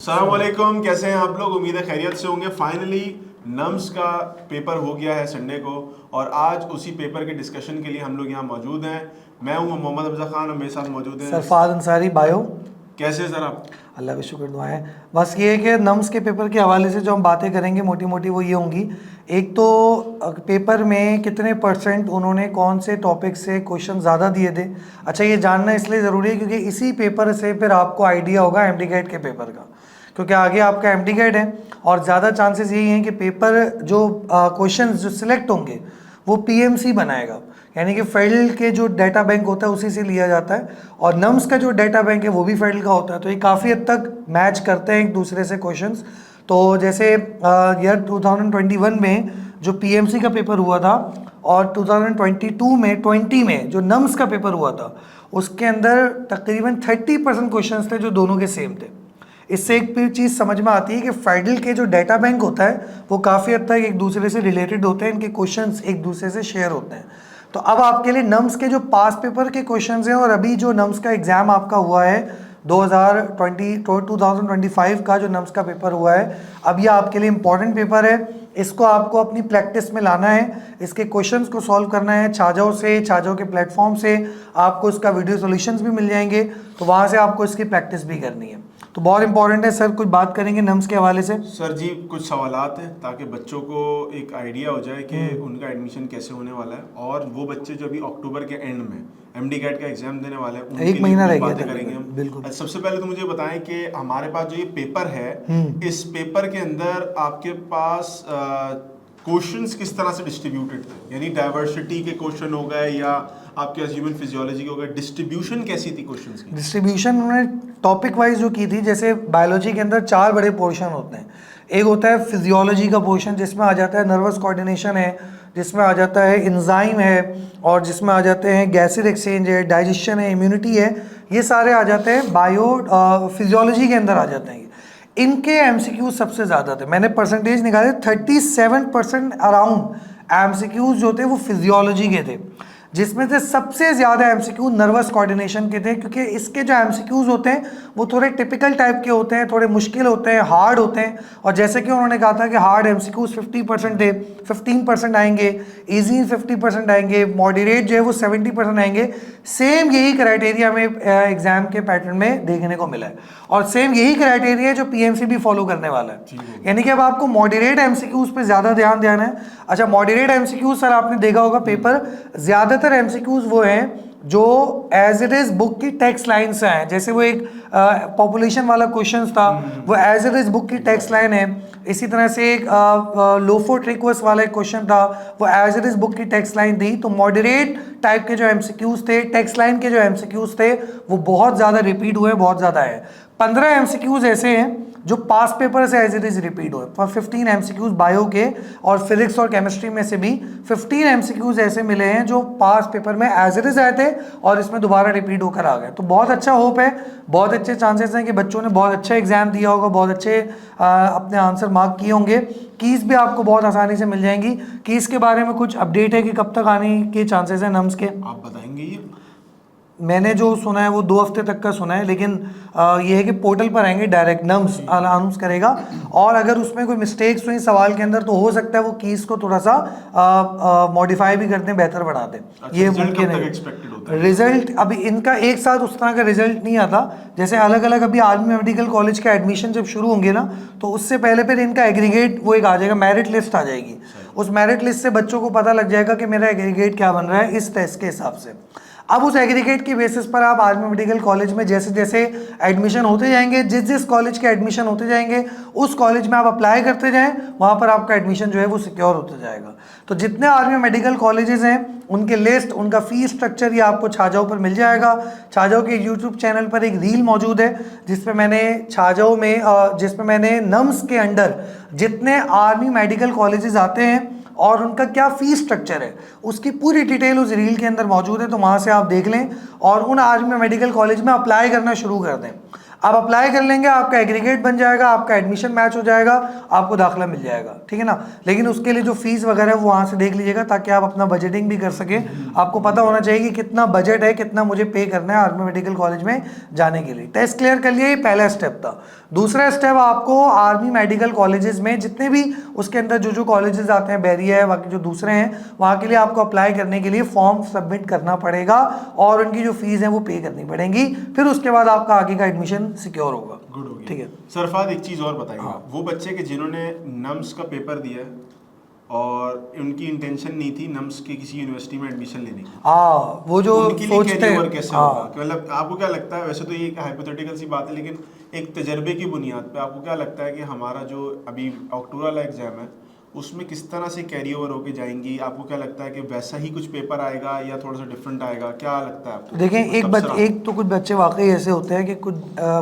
अस्सलाम वालेकुम, कैसे हैं आप लोग? उम्मीद है खैरियत से होंगे। फाइनली नम्स का पेपर हो गया है संडे को, और आज उसी पेपर के डिस्कशन के लिए हम लोग यहाँ मौजूद हैं। मैं हूँ मोहम्मद अफजल खान और मेरे साथ मौजूद हैं सरफाज अंसारी बायो। कैसे हैं सर आप? अल्लाह का शुक्र, दुआएं। बस ये है कि नम्स के पेपर के हवाले से जो हम बातें करेंगे मोटी मोटी वो ये होंगी। एक तो पेपर में कितने परसेंट उन्होंने कौन से टॉपिक से क्वेश्चन ज़्यादा दिए थे। अच्छा, ये जानना इसलिए ज़रूरी है क्योंकि इसी पेपर से फिर आपको आइडिया होगा एमडी गेट के पेपर का, क्योंकि आगे आपका एमडी गेट है और ज़्यादा चांसेस यही हैं कि पेपर जो क्वेश्चन जो सिलेक्ट होंगे वो पीएमसी बनाएगा, यानी कि फेडरल के जो डाटा बैंक होता है उसी से लिया जाता है, और नम्स का जो डाटा बैंक है वो भी फेडरल का होता है। तो ये काफ़ी हद तक मैच करते हैं एक दूसरे से क्वेश्चंस। तो जैसे ईयर 2021 में जो पीएमसी का पेपर हुआ था और 2022 में 20 में जो नम्स का पेपर हुआ था, उसके अंदर तकरीबन 30% क्वेश्चन थे जो दोनों के सेम थे। इससे एक भी चीज़ समझ में आती है कि फेडरल के जो डाटा बैंक होता है वो काफ़ी हद तक एक दूसरे से रिलेटेड होते हैं, इनके क्वेश्चंस एक दूसरे से शेयर होते हैं। तो अब आपके लिए नम्स के जो पास पेपर के क्वेश्चंस हैं और अभी जो नम्स का एग्ज़ाम आपका हुआ है 2025 का जो नम्स का पेपर हुआ है, अब ये आपके लिए इम्पॉर्टेंट पेपर है। इसको आपको अपनी प्रैक्टिस में लाना है, इसके क्वेश्चंस को सॉल्व करना है। छाजाओ के प्लेटफॉर्म से आपको इसका वीडियो सॉल्यूशंस भी मिल जाएंगे, तो वहाँ से आपको इसकी प्रैक्टिस भी करनी है। तो बहुत इंपॉर्टेंट है। सर कुछ बात करेंगे नम्स के हवाले से? सर जी, कुछ सवालात हैं ताकि बच्चों को एक आइडिया हो जाए कि उनका एडमिशन कैसे होने वाला है, और वो बच्चे जो अभी अक्टूबर के एंड में एमडी गेट का एग्जाम देने वाले हैं उनके एक महीना लिए रह बातें गया करेंगे हम। बिल्कुल। सबसे पहले तो मुझे बताएं कि हमारे पास जो ये पेपर है, इस पेपर के अंदर आपके पास क्वेश्चंस किस तरह से डिस्ट्रीब्यूटेड थे? यानी डाइवर्सिटी के क्वेश्चन हो गए या आपके पास ह्यूमन फिजियोलॉजी के हो गए? डिस्ट्रीब्यूशन कैसी थी क्वेश्चंस की? डिस्ट्रीब्यूशन उन्होंने टॉपिक वाइज जो की थी, जैसे बायोलॉजी के अंदर 4 बड़े पोर्शन होते हैं। एक होता है फिजियोलॉजी का पोर्शन, जिसमें आ जाता है नर्वस कोऑर्डिनेशन है, जिसमें आ जाता है एंजाइम है, और जिसमें आ जाते हैं गैसिड एक्सचेंज है, डाइजेशन है, इम्यूनिटी है। ये सारे आ जाते हैं फिजियोलॉजी के अंदर आ जाते हैं। इनके एमसीक्यू सबसे ज़्यादा थे। मैंने परसेंटेज निकाले, 37% अराउंड एमसीक्यूज जो थे वो फिजियोलॉजी के थे, जिसमें से सबसे ज़्यादा एमसीक्यू नर्वस कोऑर्डिनेशन के थे, क्योंकि इसके जो एमसीक्यूज होते हैं वो थोड़े टिपिकल टाइप के होते हैं, थोड़े मुश्किल होते हैं, हार्ड होते हैं। और जैसे कि उन्होंने कहा था कि हार्ड एमसीक्यूज 50% थे, 15% आएंगे, इजी 50% आएंगे, मॉडरेट जो है वो 70% आएंगे। सेम यही क्राइटेरिया में एग्जाम के पैटर्न में देखने को मिला है, और सेम यही क्राइटेरिया जो पीएमसी भी फॉलो करने वाला है। यानी कि अब आपको मॉडरेट एमसीक्यूज पे ज़्यादा ध्यान देना है। अच्छा, मॉडरेट एमसीक्यूज सर आपने देखा होगा पेपर, ज़्यादातर एमसीक्यूज वो हैं जो एज इट इज बुक की टेक्स्ट लाइन से आए। जैसे वो एक पॉपुलेशन वाला क्वेश्चन था, वो एज इट इज बुक की टेक्स्ट लाइन है। इसी तरह से एक लोफोट्रिक्वस वाला एक क्वेश्चन था, वो एज इट इज बुक की टेक्स्ट लाइन थी। तो मॉडरेट टाइप के जो एमसीक्यूज थे, टेक्स्ट लाइन के जो एमसीक्यूज थे, वो बहुत ज़्यादा रिपीट हुए, बहुत ज़्यादा है। 15 एमसीक्यूज ऐसे हैं जो पास पेपर से एज इट इज रिपीट हुए। फॉर 15 एमसीक्यूज बायो के और फिजिक्स और केमिस्ट्री में से भी 15 एमसीक्यूज ऐसे मिले हैं जो पास पेपर में एज इट इज आए थे और इसमें दोबारा रिपीट होकर आ गए। तो बहुत अच्छा होप है, बहुत अच्छे चांसेस हैं कि बच्चों ने बहुत अच्छा एग्जाम दिया होगा, बहुत अच्छे अपने आंसर मार्क किए होंगे। कीज भी आपको बहुत आसानी से मिल जाएंगी। कीज के बारे में कुछ अपडेट है कि कब तक आने के चांसेस हैं नम्स के? आप बताएंगे ये? मैंने जो सुना है वो 2 हफ्ते तक का सुना है, लेकिन ये है कि पोर्टल पर आएंगे, डायरेक्ट नम्स अनाउंस करेगा। और अगर उसमें कोई मिस्टेक्स हुई सवाल के अंदर तो हो सकता है वो कीज को थोड़ा सा मॉडिफाई भी करते हैं, बेहतर बना दें। ये मुमकिन है। रिजल्ट अभी इनका एक साथ उस तरह का रिजल्ट नहीं आता। जैसे अलग अलग अभी आर्मी मेडिकल कॉलेज का एडमिशन जब शुरू होंगे ना, तो उससे पहले फिर इनका एग्रीगेट वो एक आ जाएगा, मेरिट लिस्ट आ जाएगी। उस मेरिट लिस्ट से बच्चों को पता लग जाएगा कि मेरा एग्रीगेट क्या बन रहा है इस टेस्ट के हिसाब से। अब उस एग्रीगेट की बेसिस पर आप आर्मी मेडिकल कॉलेज में जैसे जैसे एडमिशन होते जाएंगे, जिस जिस कॉलेज के एडमिशन होते जाएंगे, उस कॉलेज में आप अप्लाई करते जाएं, वहाँ पर आपका एडमिशन जो है वो सिक्योर होता जाएगा। तो जितने आर्मी मेडिकल कॉलेजेस हैं उनके लिस्ट, उनका फीस स्ट्रक्चर ये आपको छाजाओ पर मिल जाएगा। छाजाओ के यूट्यूब चैनल पर एक रील मौजूद है जिसमें मैंने नम्स के अंडर जितने आर्मी मेडिकल कॉलेजेस आते हैं और उनका क्या फीस स्ट्रक्चर है उसकी पूरी डिटेल उस रील के अंदर मौजूद है। तो वहाँ से आप देख लें और उन आर्मी मेडिकल कॉलेज में अप्लाई करना शुरू कर दें। आप अप्लाई कर लेंगे, आपका एग्रीगेट बन जाएगा, आपका एडमिशन मैच हो जाएगा, आपको दाखिला मिल जाएगा, ठीक है ना। लेकिन उसके लिए जो फीस वगैरह है वो वहाँ से देख लीजिएगा, ताकि आप अपना बजटिंग भी कर सके। आपको पता होना चाहिए कि कितना बजट है, कितना मुझे पे करना है आर्मी मेडिकल कॉलेज में जाने के लिए। टेस्ट क्लियर कर लिए, ये पहला स्टेप था। दूसरा स्टेप, आपको आर्मी मेडिकल कॉलेजेस में जितने भी उसके अंदर जो कॉलेजेस आते हैं, बैरिया है, बाकी जो दूसरे हैं, वहाँ के लिए आपको अप्लाई करने के लिए फॉर्म सबमिट करना पड़ेगा और उनकी जो फीस है वो पे करनी पड़ेगी। फिर उसके बाद आपका आगे का एडमिशन सिक्योर होगा। गुड हो गया। ठीक है सरफाद, एक चीज़ और बताइए। हाँ। वो बच्चे के जिन्होंने नम्स का पेपर दिया है और उनकी इंटेंशन नहीं थी नम्स के किसी यूनिवर्सिटी में एडमिशन लेने की, हाँ, वो जो उनके लिए सोचते कैरी ओवर हैं, कैसे हाँ, होगा? कि मतलब आपको क्या लगता है, वैसे तो ये एक हाइपोथेटिकल सी बात है, लेकिन एक तजर्बे की बुनियाद पे आपको क्या लगता है कि हमारा जो अभी अक्टूबर वाला एग्जाम है उसमें किस तरह से कैरी ओवर होके जाएंगी? आपको क्या लगता है कि वैसा ही कुछ पेपर आएगा या थोड़ा सा डिफरेंट आएगा? क्या लगता है आपको? देखें, एक तो कुछ बच्चे वाकई ऐसे होते हैं कि कुछ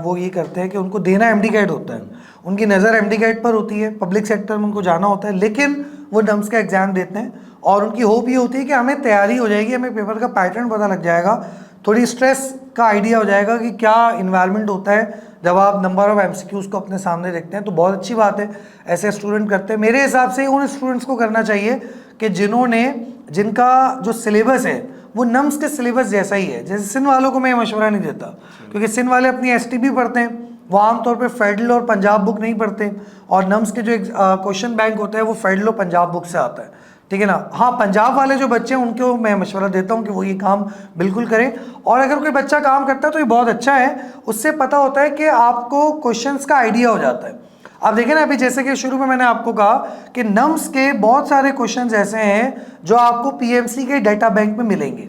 वो ये करते हैं कि उनको देना एमडी कैट होता है, उनकी नज़र एमडी कैट पर होती है, पब्लिक सेक्टर में उनको जाना होता है, लेकिन वो नम्स का एग्ज़ाम देते हैं और उनकी होप ये होती है कि हमें तैयारी हो जाएगी, हमें पेपर का पैटर्न पता लग जाएगा, थोड़ी स्ट्रेस का आइडिया हो जाएगा कि क्या इन्वायरमेंट होता है जब आप नंबर ऑफ एमसीक्यूज़ को अपने सामने देखते हैं। तो बहुत अच्छी बात है, ऐसे स्टूडेंट करते हैं। मेरे हिसाब से उन स्टूडेंट्स को करना चाहिए कि जिनका जो सिलेबस है वो नम्स के सिलेबस जैसा ही है। जैसे सिंध वालों को मैं मशवरा नहीं देता, क्योंकि सिंध वाले अपनी एसटीबी पढ़ते हैं, वो आमतौर पे फेडरल और पंजाब बुक नहीं पढ़ते, और नम्स के जो क्वेश्चन बैंक होता है वो फेडरल और पंजाब बुक से आता है, ठीक है ना। हाँ, पंजाब वाले जो बच्चे हैं उनको मैं मशवरा देता हूँ कि वो ये काम बिल्कुल करें, और अगर कोई बच्चा काम करता है तो ये बहुत अच्छा है, उससे पता होता है कि आपको क्वेश्चंस का आइडिया हो जाता है। अब देखिए ना, अभी जैसे कि शुरू में मैंने आपको कहा कि नम्स के बहुत सारे क्वेश्चंस ऐसे हैं जो आपको पीएमसी के डाटा बैंक में मिलेंगे।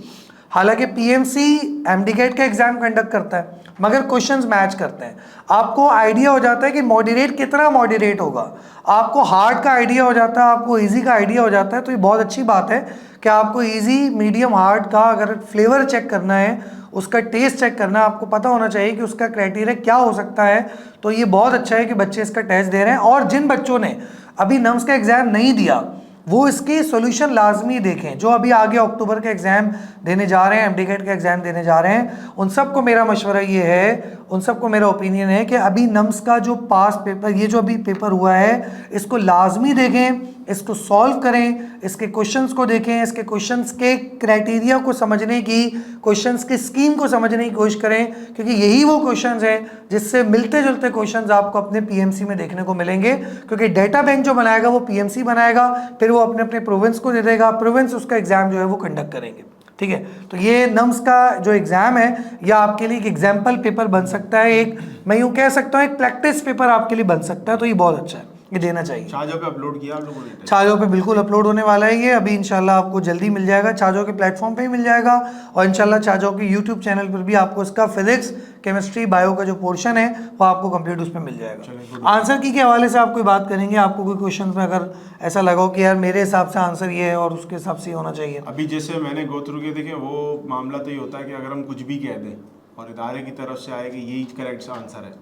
हालांकि पीएमसी एमडीगेट का एग्जाम कंडक्ट करता है, मगर क्वेश्चंस मैच करते हैं। आपको आइडिया हो जाता है कि मॉडरेट कितना मॉडरेट होगा, आपको हार्ड का आइडिया हो जाता है, आपको इजी का आइडिया हो जाता है। तो ये बहुत अच्छी बात है कि आपको इजी, मीडियम, हार्ड का अगर फ्लेवर चेक करना है, उसका टेस्ट चेक करना है, आपको पता होना चाहिए कि उसका क्राइटेरिया क्या हो सकता है। तो ये बहुत अच्छा है कि बच्चे इसका टेस्ट दे रहे हैं। और जिन बच्चों ने अभी नम्स का एग्ज़ाम नहीं दिया वो इसकी सॉल्यूशन लाजमी देखें। जो अभी आगे अक्टूबर का एग्ज़ाम देने जा रहे हैं, एमडीगेट का एग्ज़ाम देने जा रहे हैं, उन सबको मेरा मशवरा ये है, उन सबको मेरा ओपिनियन है कि अभी नम्स का जो पास पेपर, ये जो अभी पेपर हुआ है, इसको लाजमी देखें, इसको सॉल्व करें, इसके क्वेश्चंस को देखें, इसके क्वेश्चंस के क्राइटेरिया को समझने की, क्वेश्चंस की स्कीम को समझने की कोशिश करें, क्योंकि यही वो क्वेश्चंस हैं जिससे मिलते जुलते क्वेश्चंस आपको अपने पीएमसी में देखने को मिलेंगे। क्योंकि डेटा बैंक जो बनाएगा वो पीएमसी बनाएगा, फिर वो अपने अपने प्रोविंस को दे देगा, प्रोविंस उसका एग्जाम जो है वो कंडक्ट करेंगे, ठीक है। तो ये नम्स का जो एग्ज़ाम है यह आपके लिए एक एग्जाम्पल पेपर बन सकता है, एक मैं यूँ कह सकता हूँ एक प्रैक्टिस पेपर आपके लिए बन सकता है। तो ये बहुत अच्छा है, ये देना चाहिए। छाजो पे अपलोड किया आप लोगों ने? छाजो पे बिल्कुल अपलोड होने वाला है ये, अभी इंशाल्लाह आपको जल्दी मिल जाएगा, छाजो के प्लेटफॉर्म पे ही मिल जाएगा, और इंशाल्लाह छाजो के यूट्यूब चैनल पर भी आपको इसका फिजिक्स, केमिस्ट्री, बायो का जो पोर्शन है वो आपको कंप्लीट उस पर मिल जाएगा। आंसर की के हवाले से आप कोई बात करेंगे, आपको कोई क्वेश्चन में अगर ऐसा लगा हो कि यार मेरे हिसाब से आंसर ये है और उसके हिसाब से होना चाहिए? अभी जैसे मैंने गो थ्रू किया, देखिए वो मामला तो ये होता है कि अगर हम कुछ भी कह दें और इदारे की तरफ से आए कि यही करेक्ट आंसर है,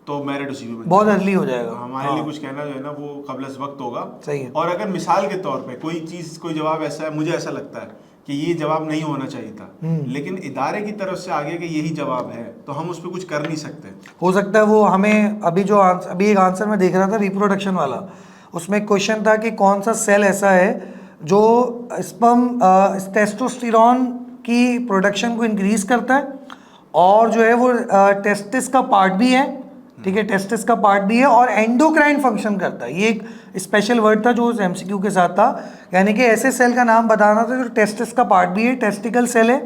तो मेरिट उसी में बहुत अर्ली हो जाएगा। हमारे लिए कुछ कहना जो है ना वो कबल वक्त होगा। सही है। और अगर मिसाल के तौर पे कोई चीज़, कोई जवाब ऐसा है, मुझे ऐसा लगता है कि ये जवाब नहीं होना चाहिए था, लेकिन इदारे की तरफ से आगे कि यही जवाब है, तो हम उस पर कुछ कर नहीं सकते। हो सकता है वो हमें अभी जो आंसर, अभी एक आंसर में देख रहा था रिप्रोडक्शन वाला, उसमें क्वेश्चन था कि कौन सा सेल ऐसा है जो स्पर्म टेस्टोस्टेरोन की प्रोडक्शन को इंक्रीज करता है, और जो है वो टेस्टिस का पार्ट भी है, ठीक है, टेस्टिस का पार्ट भी है, और एंडोक्राइन फंक्शन करता है। ये एक स्पेशल वर्ड था जो उस एमसीक्यू के साथ था, यानी कि ऐसे सेल का नाम बताना था जो टेस्टिस का पार्ट भी है, टेस्टिकल सेल है,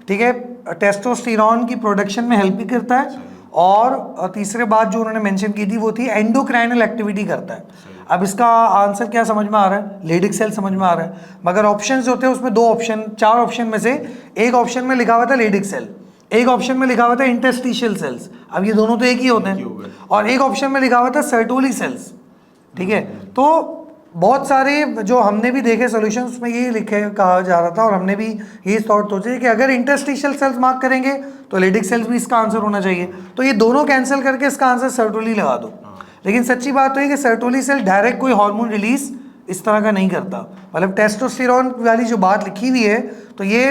ठीक है, टेस्टोस्टेरोन की प्रोडक्शन में हेल्प भी करता है, और तीसरे बात जो उन्होंने मेंशन की थी वो थी एंडोक्राइनल एक्टिविटी करता है। अब इसका आंसर क्या समझ में आ रहा है? लेडिक सेल समझ में आ रहा है, मगर ऑप्शंस होते हैं उसमें 2 ऑप्शन, 4 ऑप्शन में से एक ऑप्शन में लिखा हुआ था लेडिक सेल, एक ऑप्शन में लिखा हुआ था इंटरस्टिशियल सेल्स, अब ये दोनों तो एक ही होते हैं, और एक ऑप्शन में लिखा हुआ था सर्टोली सेल्स, ठीक है। तो बहुत सारे जो हमने भी देखे सोल्यूशन उसमें ये लिखे कहा जा रहा था, और हमने भी ये थॉट सोचे कि अगर इंटरस्टिशियल सेल्स मार्क करेंगे तो लेडिक सेल्स भी इसका आंसर होना चाहिए, तो ये दोनों कैंसिल करके इसका आंसर सर्टोली लगा दो। लेकिन सच्ची बात तो है कि सर्टोली सेल डायरेक्ट कोई हार्मोन रिलीज इस तरह का नहीं करता, मतलब टेस्टोस्टेरोन वाली जो बात लिखी हुई है तो ये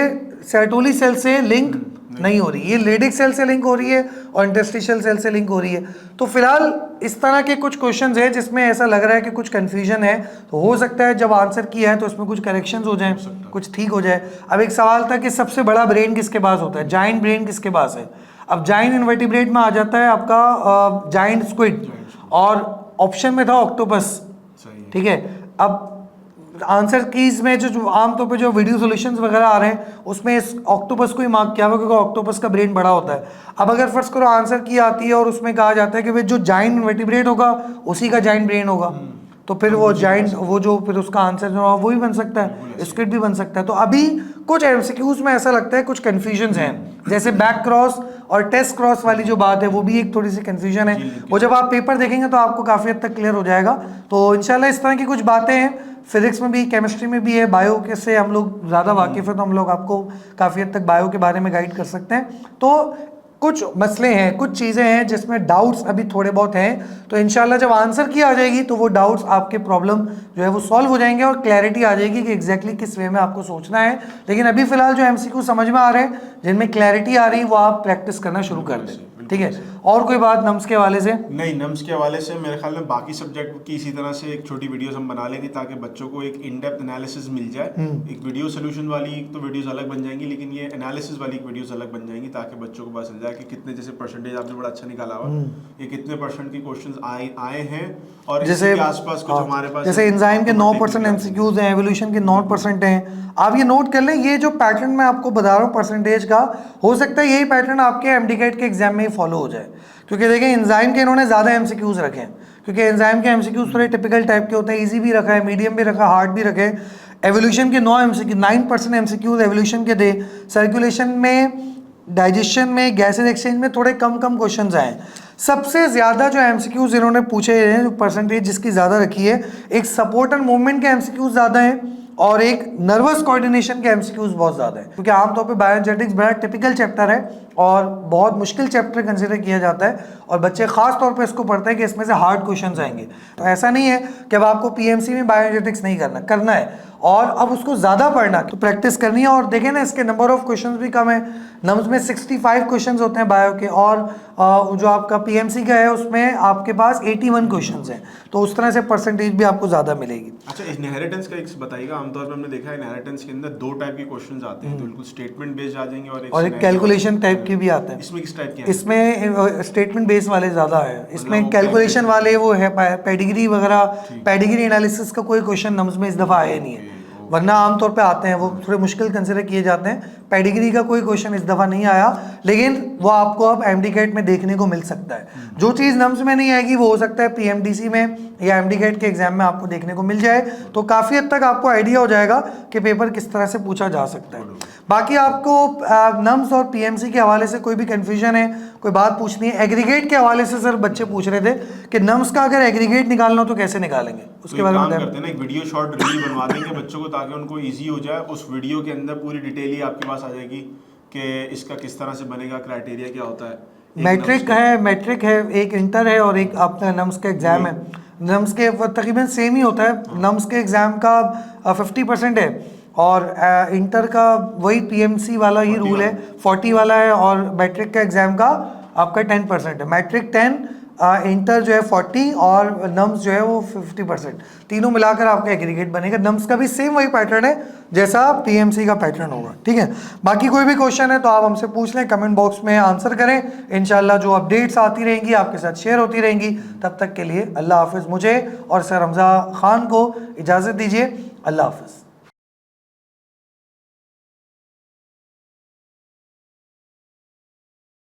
सर्टोली सेल से लिंक नहीं हो रही, ये लेडिक सेल से लिंक हो रही है और इंटरस्टिशियल सेल से लिंक हो रही है। तो फिलहाल इस तरह के कुछ क्वेश्चंस हैं जिसमें ऐसा लग रहा है कि कुछ कंफ्यूजन है, तो हो सकता है जब आंसर किया है तो इसमें कुछ करेक्शंस हो जाएं, कुछ ठीक हो जाए। अब एक सवाल था कि सबसे बड़ा ब्रेन किसके पास होता है, जाइंट ब्रेन किसके पास है। अब जाइंट इनवर्टिब्रेट में आ जाता है आपका जाइंट स्क्विड, और ऑप्शन में था ऑक्टोपस, ठीक है। अब आंसर कीज में जो आमतौर पे जो वीडियो सॉल्यूशंस वगैरह आ रहे हैं उसमें इस ऑक्टोपस को ही मार्क किया हुआ, क्योंकि ऑक्टोपस का ब्रेन बड़ा होता है। अब अगर फर्स्ट करो आंसर की आती है और उसमें कहा जाता है कि भाई जो जाइंट इनवर्टिब्रेट होगा उसी का जाइंट ब्रेन होगा, तो फिर वो जाइंट वो जो फिर उसका आंसर जो वो भी बन सकता है, स्क्विड भी बन सकता है। तो अभी कुछ एमसीक्यूज में ऐसा लगता है कुछ कंफ्यूजन हैं, जैसे बैक क्रॉस और टेस्ट क्रॉस वाली जो बात है वो भी एक थोड़ी सी कंफ्यूजन है। वो जब आप पेपर देखेंगे तो आपको काफ़ी हद तक क्लियर हो जाएगा। तो इंशाल्लाह इस तरह की कुछ बातें हैं, फिजिक्स में भी, केमिस्ट्री में भी है, बायो के से हम लोग ज़्यादा वाकिफ़ है तो हम लोग आपको काफ़ी हद तक बायो के बारे में गाइड कर सकते हैं। तो कुछ मसले हैं, कुछ चीज़ें हैं जिसमें डाउट्स अभी थोड़े बहुत हैं, तो इंशाल्लाह जब आंसर की आ जाएगी तो वो डाउट्स आपके प्रॉब्लम जो है वो सॉल्व हो जाएंगे और क्लैरिटी आ जाएगी कि एग्जैक्टली किस वे में आपको सोचना है। लेकिन अभी फिलहाल जो एमसीक्यू समझ में आ रहे हैं, जिनमें क्लैरिटी आ रही है, वो आप प्रैक्टिस करना शुरू कर दें, ठीक है। और कोई बात नम्स के हवाले से? नहीं, नम्स के हवाले से मेरे ख्याल में बाकी सब्जेक्ट की इसी तरह से एक छोटी वीडियोस हम बना लेंगे ताकि बच्चों को एक इन डेप्थ एनालिसिस मिल जाए। एक वीडियो सोल्यूशन वाली तो वीडियोस अलग बन जाएंगी, लेकिन ये एनालिसिस वाली वीडियोस अलग बन जाएंगी ताकि बच्चों को पता चल जाए कि कितने, जैसे परसेंटेज आपने बड़ा अच्छा निकाला हुआ, ये कितने परसेंट की क्वेश्चंस आए हैं और जैसे इसके आसपास कुछ हमारे पास, जैसे एंजाइम के 9% एमसीक्यूज हैं, एवोल्यूशन के 9% हैं। आप ये नोट कर लें, ये जो पैटर्न मैं आपको बता रहा हूँ परसेंटेज का, हो सकता है यही पैटर्न आपके एमडीकेट के एग्जाम में ही फॉलो हो जाए, क्योंकि देखें एंजाइम के इन्होंने ज़्यादा एमसीक्यूज रखे हैं, क्योंकि एंजाइम के एमसीक्यूज थोड़े टिपिकल टाइप के होते हैं, इजी भी रखा है, मीडियम भी रखा, हार्ड भी रखे। एवोल्यूशन के 9% एमसीक्यूज एवोल्यूशन के दे। सर्कुलेशन में, डाइजेशन में, गैसेज एक्सचेंज में थोड़े कम क्वेश्चंस आए। सबसे ज़्यादा जो एमसीक्यूज इन्होंने पूछे हैं, जो परसेंटेज जिसकी ज़्यादा रखी है, एक सपोर्ट एंड मूवमेंट के एमसीक्यूज ज़्यादा हैं और एक नर्वस कोऑर्डिनेशन के एमसीक्यूज बहुत ज़्यादा है, क्योंकि आमतौर पे बायोजेनेटिक्स बड़ा टिपिकल चैप्टर है और बहुत मुश्किल चैप्टर कंसिडर किया जाता है और बच्चे खास तौर पे इसको पढ़ते हैं कि इसमें से हार्ड क्वेश्चंस आएंगे। तो ऐसा नहीं है कि अब आपको पीएमसी में बायोजेनेटिक्स नहीं करना है और अब उसको ज़्यादा पढ़ना, तो प्रैक्टिस करनी है। और देखें ना, इसके नंबर ऑफ क्वेश्चंस भी कम है। नम्स में 65 क्वेश्चंस होते हैं बायो के, और जो आपका पीएमसी का है उसमें आपके पास 81 क्वेश्चंस हैं, तो उस तरह से परसेंटेज भी आपको ज़्यादा मिलेगी। अच्छा, इनहेरिटेंस का एक बताइएगा। आमतौर पर हमने देखा है इनहेरिटेंस के अंदर दो टाइप के क्वेश्चंस आते हैं, तो बिल्कुल स्टेटमेंट बेस्ड आ जाएंगे और एक कैलकुलेशन टाइप की भी आता है। इसमें किस टाइप के? इसमें स्टेटमेंट बेस वाले ज़्यादा है, इसमें कैलकुलेशन वाले वो है, पेडिग्री वगैरह, पेडिग्री एनालिसिस का कोई क्वेश्चन नम्स में इस दफ़ा आया नहीं है, वरना आमतौर पे आते हैं, वो थोड़े मुश्किल कंसिडर किए जाते हैं। पेडिग्री का कोई क्वेश्चन इस दफ़ा नहीं आया, लेकिन वो आपको अब एमडीकेट में देखने को मिल सकता है। जो चीज़ नम्स में नहीं आएगी वो हो सकता है पीएमडीसी में या एमडीकेट के एग्जाम में आपको देखने को मिल जाए, तो काफ़ी हद तक आपको आइडिया हो जाएगा कि पेपर किस तरह से पूछा जा सकता है। बाकी आपको नम्स और पीएमसी के हवाले से कोई भी कन्फ्यूजन है, कोई बात पूछनी है, एग्रीगेट के हवाले से सर बच्चे पूछ रहे थे कि नम्स का अगर एग्रीगेट निकालना हो तो कैसे निकालेंगे, उसके बारे में करते हैं ना, एक वीडियो शॉर्ट रील बनवा देंगे बच्चों को ताकि उनको इजी हो जाए। उस वीडियो के अंदर पूरी डिटेल ही आपके पास आ जाएगी कि इसका किस तरह से बनेगा, क्राइटेरिया क्या होता है। मैट्रिक है, एक इंटर है और एक आपका नम्स का एग्जाम है। नम्स के तकरीबन सेम ही होता है, नम्स के एग्जाम का 50% है और इंटर का वही पीएमसी वाला ही रूल है, 40 वाला है, और मैट्रिक का एग्जाम का आपका 10% है। मैट्रिक 10, इंटर जो है 40 और नम्स जो है वो 50%, तीनों मिलाकर आपका एग्रीगेट बनेगा। नम्स का भी सेम वही पैटर्न है जैसा पीएमसी का पैटर्न होगा, ठीक है। बाकी कोई भी क्वेश्चन है तो आप हमसे पूछ लें, कमेंट बॉक्स में आंसर करें। इंशाल्लाह जो अपडेट्स आती रहेंगी आपके साथ शेयर होती रहेंगी। तब तक के लिए अल्लाह हाफिज़। मुझे और सर हमजा खान को इजाज़त दीजिए। अल्लाह हाफिज़।